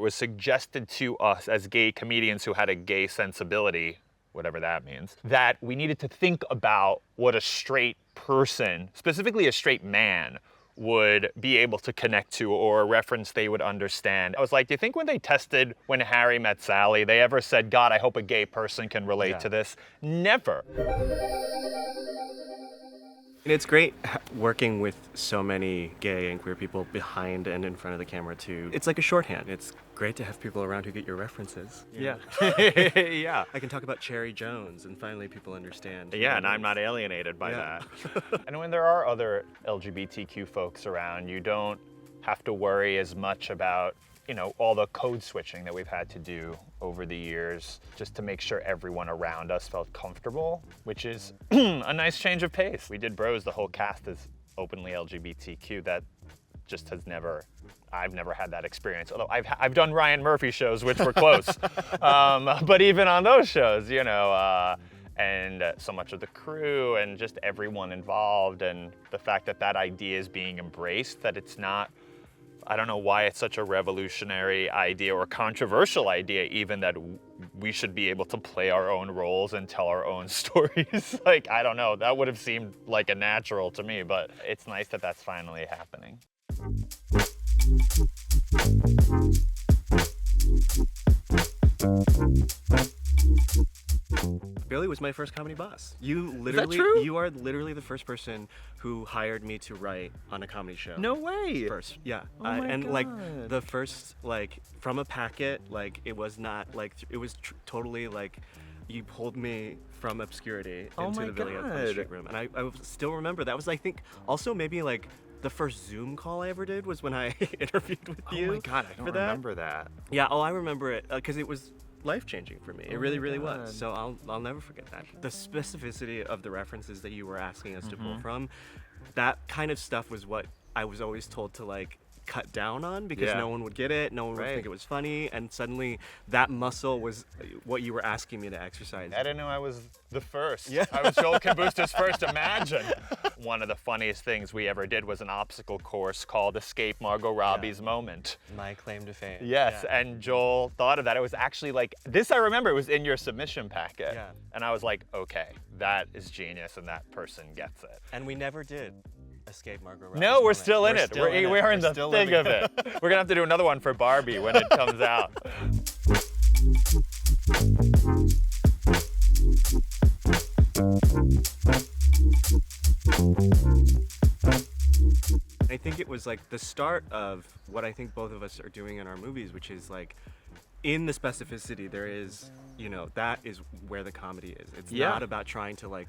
was suggested to us as gay comedians who had a gay sensibility, whatever that means, that we needed to think about what a straight person, specifically a straight man, would be able to connect to, or a reference they would understand. I was like, do you think when they tested When Harry Met Sally, they ever said, God, I hope a gay person can relate to this? Never. And it's great working with so many gay and queer people behind and in front of the camera too. It's like a shorthand. It's great to have people around who get your references. Yeah. Yeah. I can talk about Cherry Jones and finally people understand. Yeah, and I'm not alienated by that. And when there are other LGBTQ folks around, you don't have to worry as much about, you know, all the code switching that we've had to do over the years just to make sure everyone around us felt comfortable, which is a nice change of pace. We did Bros, the whole cast is openly LGBTQ. That just has I've never had that experience. Although I've done Ryan Murphy shows, which were close. But even on those shows, you know, and so much of the crew and just everyone involved, and the fact that that idea is being embraced, that it's not, I don't know why it's such a revolutionary idea or controversial idea even, that we should be able to play our own roles and tell our own stories. Like, I don't know, that would have seemed like a natural to me, but it's nice that that's finally happening. Billy was my first comedy boss. You are literally the first person who hired me to write on a comedy show. No way. First, yeah. Oh my and God. like the first, like from a packet, like it was not like, it was totally like, you pulled me from obscurity into the Billy on the Street room. And I still remember that was, I think, also maybe like the first Zoom call I ever did was when I interviewed with you. Oh my God, I don't remember that. Yeah, I remember it because it was life-changing for me. It really, really was. So I'll never forget that. The specificity of the references that you were asking us to pull from, that kind of stuff was what I was always told to like cut down on, because no one would get it, no one would think it was funny, and suddenly that muscle was what you were asking me to exercise. I didn't know I was the first. Yeah. I was Joel Kim Booster's first, imagine. One of the funniest things we ever did was an obstacle course called Escape Margot Robbie's Moment. My claim to fame. Yes, and Joel thought of that. It was actually like, this I remember, it was in your submission packet. Yeah. And I was like, okay, that is genius and that person gets it. And we never did Escape Margot Robbie's No, we're Moment. still in it. We're in the thick of it. We're gonna have to do another one for Barbie when it comes out. I think it was like the start of what I think both of us are doing in our movies, which is like, in the specificity, there is, you know, that is where the comedy is. It's not about trying to like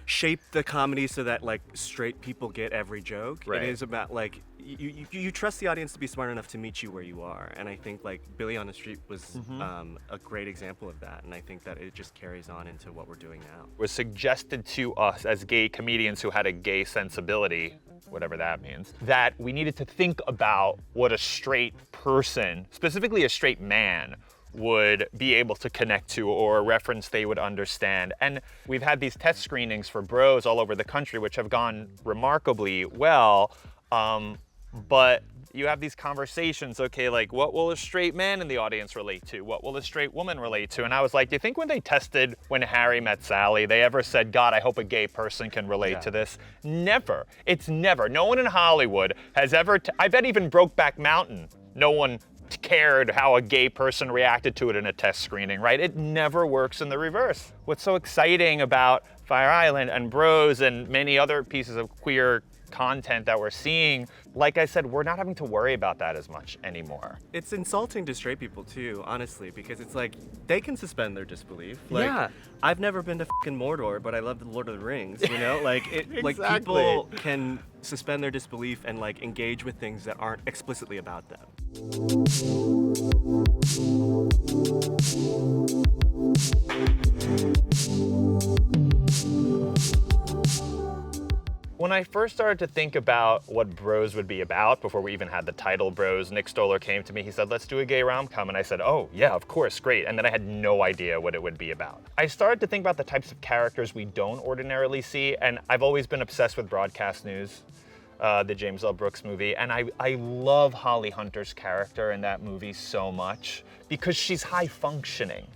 shape the comedy so that like straight people get every joke. Right. It is about like, you trust the audience to be smart enough to meet you where you are. And I think like Billy on the Street was a great example of that. And I think that it just carries on into what we're doing now. It was suggested to us as gay comedians who had a gay sensibility, whatever that means, that we needed to think about what a straight person, specifically a straight man, would be able to connect to, or a reference they would understand. And we've had these test screenings for Bros all over the country, which have gone remarkably well. But you have these conversations, okay, like, what will a straight man in the audience relate to? What will a straight woman relate to? And I was like, do you think when they tested When Harry Met Sally, they ever said, God, I hope a gay person can relate to this? Never. It's never. No one in Hollywood has ever, I bet even Brokeback Mountain, no one cared how a gay person reacted to it in a test screening, right? It never works in the reverse. What's so exciting about Fire Island and Bros and many other pieces of queer content that we're seeing, like I said, we're not having to worry about that as much anymore. It's insulting to straight people too, honestly, because it's like, they can suspend their disbelief. Like, I've never been to fucking Mordor, but I love the Lord of the Rings, you know? Like, like people can suspend their disbelief and like engage with things that aren't explicitly about them. When I first started to think about what Bros would be about, before we even had the title Bros, Nick Stoller came to me, he said, let's do a gay rom-com. And I said, oh yeah, of course, great. And then I had no idea what it would be about. I started to think about the types of characters we don't ordinarily see, and I've always been obsessed with broadcast news. the James L. Brooks movie. And I love Holly Hunter's character in that movie so much because she's high functioning,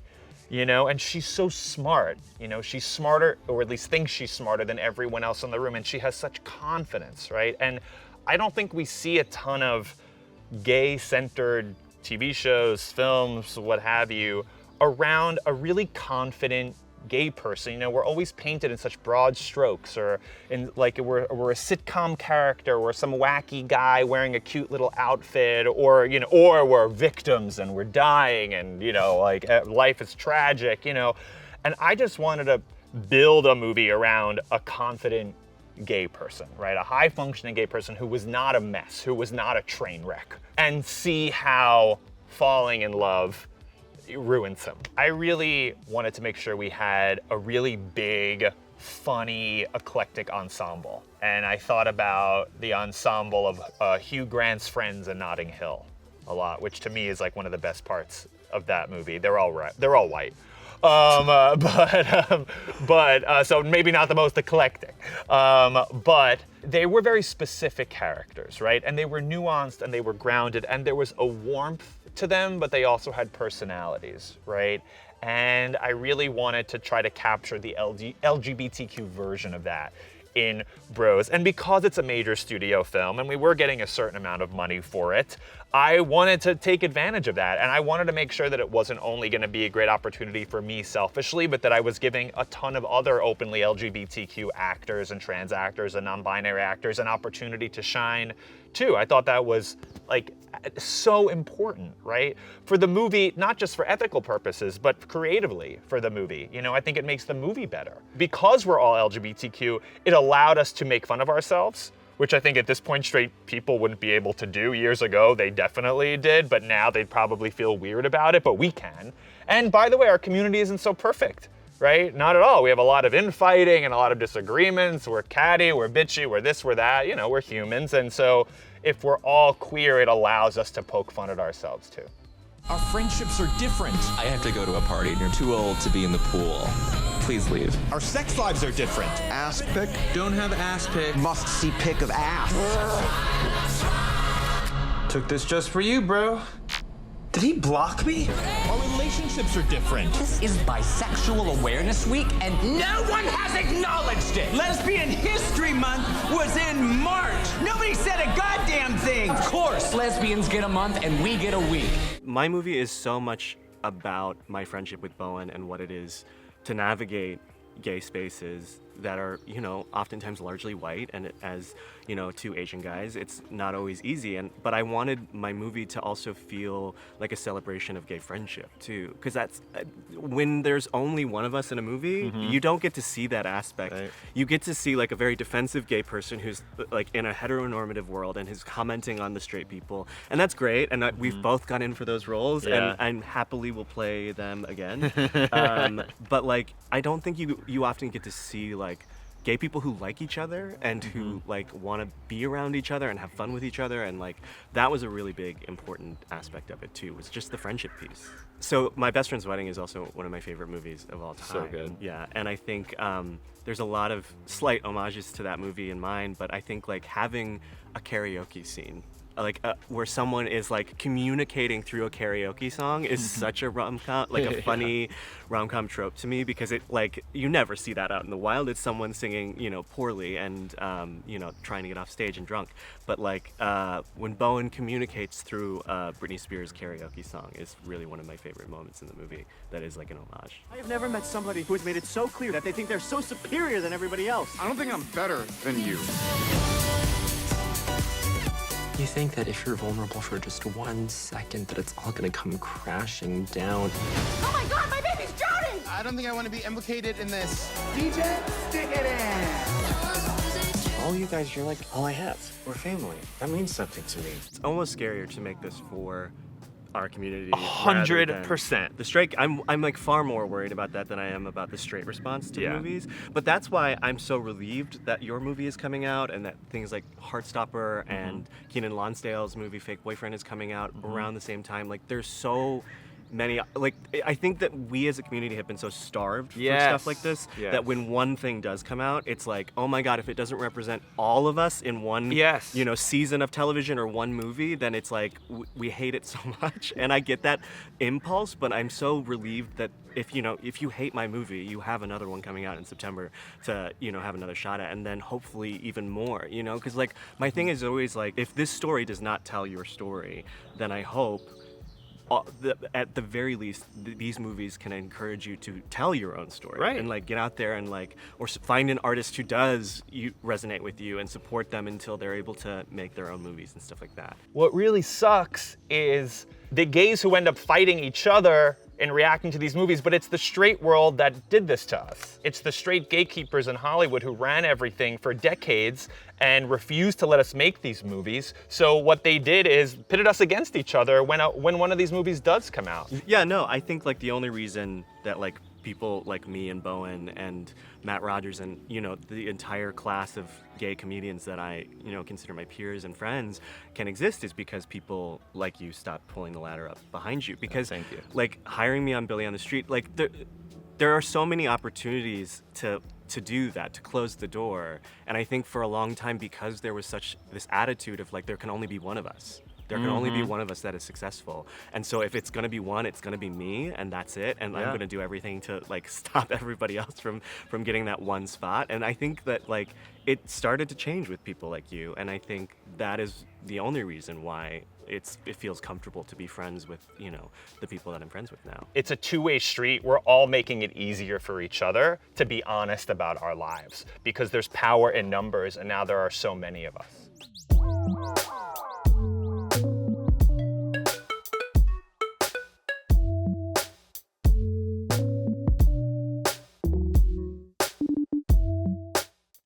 you know, and she's so smart. You know, she's smarter, or at least thinks she's smarter than everyone else in the room, and she has such confidence, right? And I don't think we see a ton of gay-centered TV shows, films, what have you, around a really confident gay person. You know, we're always painted in such broad strokes, or in like we're a sitcom character, or some wacky guy wearing a cute little outfit, or you know, or we're victims and we're dying, and you know, like life is tragic, you know. And I just wanted to build a movie around a confident gay person, right? A high functioning gay person who was not a mess, who was not a train wreck, and see how falling in love ruins him. I really wanted to make sure we had a really big, funny, eclectic ensemble. And I thought about the ensemble of Hugh Grant's friends in Notting Hill a lot, which to me is like one of the best parts of that movie. They're all white. So maybe not the most eclectic. But they were very specific characters, right? And they were nuanced and they were grounded, and there was a warmth to them, but they also had personalities, right? And I really wanted to try to capture the LGBTQ version of that in Bros. And because it's a major studio film and we were getting a certain amount of money for it, I wanted to take advantage of that. And I wanted to make sure that it wasn't only going to be a great opportunity for me selfishly, but that I was giving a ton of other openly LGBTQ actors and trans actors and non-binary actors an opportunity to shine too. I thought that was like so important, right? For the movie, not just for ethical purposes, but creatively for the movie. You know, I think it makes the movie better. Because we're all LGBTQ, it allowed us to make fun of ourselves, which I think at this point straight people wouldn't be able to do. Years ago, they definitely did, but now they'd probably feel weird about it, but we can. And by the way, our community isn't so perfect, right? Not at all. We have a lot of infighting and a lot of disagreements. We're catty, we're bitchy, we're this, we're that, you know, we're humans. And so if we're all queer, it allows us to poke fun at ourselves too. Our friendships are different. I have to go to a party and you're too old to be in the pool. Please leave. Our sex lives are different. Ass pick? Don't have ass pic. Must see pic of ass. Took this just for you, bro. Did he block me? Our relationships are different. This is Bisexual Awareness Week, and no one has acknowledged it! Lesbian History Month was in March. Nobody said a goddamn thing. Of course, lesbians get a month and we get a week. My movie is so much about my friendship with Bowen and what it is to navigate gay spaces that are, you know, oftentimes largely white, and as, you know, two Asian guys, it's not always easy. But I wanted my movie to also feel like a celebration of gay friendship too, because that's when there's only one of us in a movie, you don't get to see that aspect. Right. You get to see like a very defensive gay person who's like in a heteronormative world and who's commenting on the straight people, and that's great. And we've both gone in for those roles, and happily will play them again. But like, I don't think you often get to see like gay people who like each other and who like want to be around each other and have fun with each other, and like that was a really big important aspect of it too, was just the friendship piece. So My Best Friend's Wedding is also one of my favorite movies of all time. So good. Yeah, and I think there's a lot of slight homages to that movie in mine, but I think like having a karaoke scene like where someone is like communicating through a karaoke song is such a rom-com, like a funny rom-com trope to me, because it like you never see that out in the wild. It's someone singing, you know, poorly and you know, trying to get off stage and drunk. But like when Bowen communicates through Britney Spears karaoke song is really one of my favorite moments in the movie. That is like an homage. I have never met somebody who has made it so clear that they think they're so superior than everybody else. I don't think I'm better than you. You think that if you're vulnerable for just 1 second, that it's all gonna come crashing down. Oh my God, my baby's drowning! I don't think I want to be implicated in this. DJ, stick it in! All you guys, you're like all I have. We're family. That means something to me. It's almost scarier to make this for our community. 100%. The straight, I'm like far more worried about that than I am about the straight response to movies. But that's why I'm so relieved that your movie is coming out, and that things like Heartstopper and Keenan Lonsdale's movie Fake Boyfriend is coming out around the same time. Like they're so many, like, I think that we as a community have been so starved for Yes. stuff like this that when one thing does come out, it's like, oh my God, if it doesn't represent all of us in one, Yes. you know, season of television or one movie, then it's like we hate it so much. And I get that impulse, but I'm so relieved that if you hate my movie, you have another one coming out in September to, you know, have another shot at, and then hopefully even more, you know, because like my thing is always like, if this story does not tell your story, then I hope at the very least these movies can encourage you to tell your own story, Right. and like get out there and like, or find an artist who does resonate with you and support them until they're able to make their own movies and stuff like that. What really sucks is the gays who end up fighting each other and reacting to these movies, but it's the straight world that did this to us. It's the straight gatekeepers in Hollywood who ran everything for decades and refused to let us make these movies. So what they did is pitted us against each other when one of these movies does come out. Yeah, no, I think like the only reason that like people like me and Bowen and Matt Rogers and, you know, the entire class of gay comedians that I, you know, consider my peers and friends can exist is because people like you stop pulling the ladder up behind you. Because thank you. Like hiring me on Billy on the Street, like there are so many opportunities to do that, to close the door. And I think for a long time, because there was such this attitude of like, there can only be one of us. There can only be one of us that is successful. And so if it's gonna be one, it's gonna be me, and that's it. And I'm gonna do everything to like stop everybody else from getting that one spot. And I think that like it started to change with people like you. And I think that is the only reason why it feels comfortable to be friends with, you know, the people that I'm friends with now. It's a two-way street. We're all making it easier for each other to be honest about our lives because there's power in numbers, and now there are so many of us.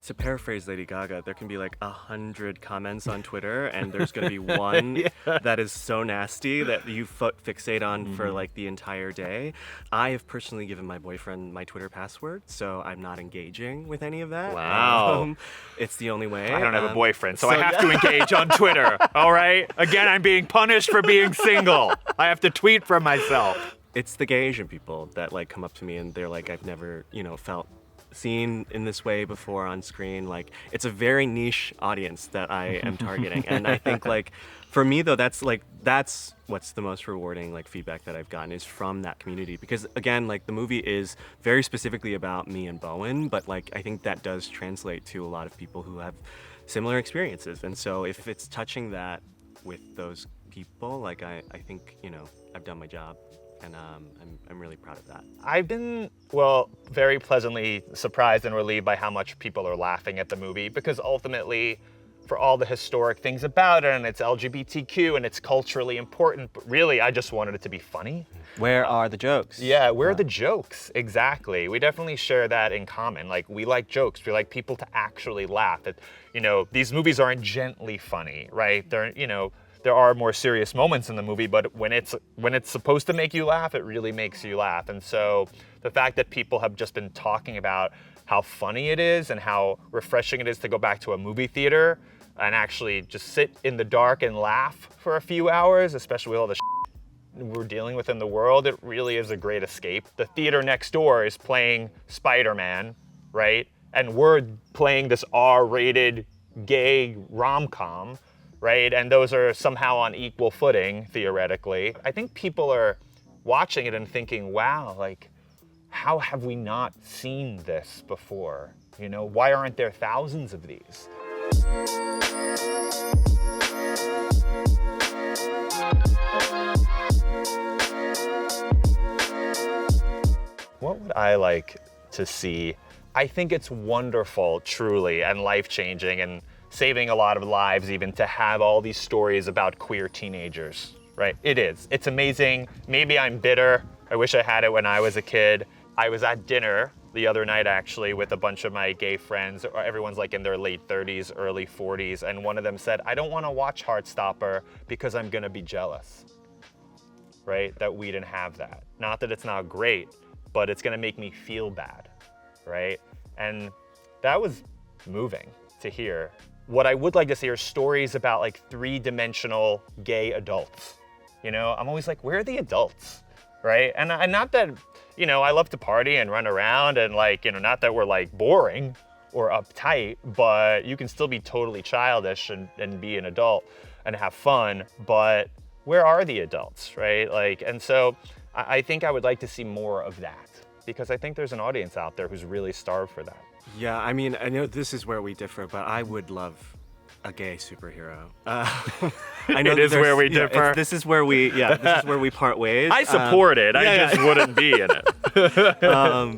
To paraphrase Lady Gaga, there can be like 100 comments on Twitter, and there's gonna be one that is so nasty that you fixate on for like the entire day. I have personally given my boyfriend my Twitter password, so I'm not engaging with any of that. Wow. It's the only way. I don't have a boyfriend, so I have to engage on Twitter, all right? Again, I'm being punished for being single. I have to tweet for myself. It's the gay Asian people that like come up to me and they're like, I've never, you know, felt seen in this way before on screen. Like, it's a very niche audience that I am targeting. And I think like, for me though, that's what's the most rewarding like feedback that I've gotten is from that community. Because again, like the movie is very specifically about me and Bowen, but like I think that does translate to a lot of people who have similar experiences. And so if it's touching that with those people, like I think, you know, I've done my job. And I'm really proud of that. I've been, well, very pleasantly surprised and relieved by how much people are laughing at the movie, because ultimately, for all the historic things about it, and it's LGBTQ, and it's culturally important, but really, I just wanted it to be funny. Where are the jokes? Yeah, where are the jokes? Exactly. We definitely share that in common. Like, we like jokes. We like people to actually laugh. That, you know, these movies aren't gently funny, right? They're, you know, there are more serious moments in the movie, but when it's supposed to make you laugh, it really makes you laugh. And so the fact that people have just been talking about how funny it is and how refreshing it is to go back to a movie theater and actually just sit in the dark and laugh for a few hours, especially with all the we're dealing with in the world, it really is a great escape. The theater next door is playing Spider-Man, right? And we're playing this R-rated gay rom-com, right? And those are somehow on equal footing, theoretically. I think people are watching it and thinking, wow, like, how have we not seen this before? You know, why aren't there thousands of these? What would I like to see? I think it's wonderful, truly, and life-changing, and saving a lot of lives even, to have all these stories about queer teenagers, right? It is. It's amazing. Maybe I'm bitter. I wish I had it when I was a kid. I was at dinner the other night, actually, with a bunch of my gay friends. Everyone's like in their late 30s, early 40s, and one of them said, I don't want to watch Heartstopper because I'm going to be jealous, right? That we didn't have that. Not that it's not great, but it's going to make me feel bad, right? And that was moving to hear. What I would like to see are stories about like three-dimensional gay adults. You know, I'm always like, where are the adults? right? And not that, I love to party and run around and like, not that we're like boring or uptight, but you can still be totally childish and be an adult and have fun, but where are the adults, right? Like, and so I think I would like to see more of that because I think there's an audience out there who's really starved for that. Yeah, I mean, I know this is where we differ, but I would love a gay superhero. I know It is where we differ. This is where we part ways. I support it. I just wouldn't be in it.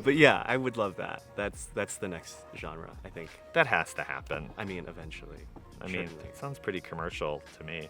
But yeah, I would love that. That's the next genre, I think. That has to happen. I mean, eventually. I mean, it sounds pretty commercial to me.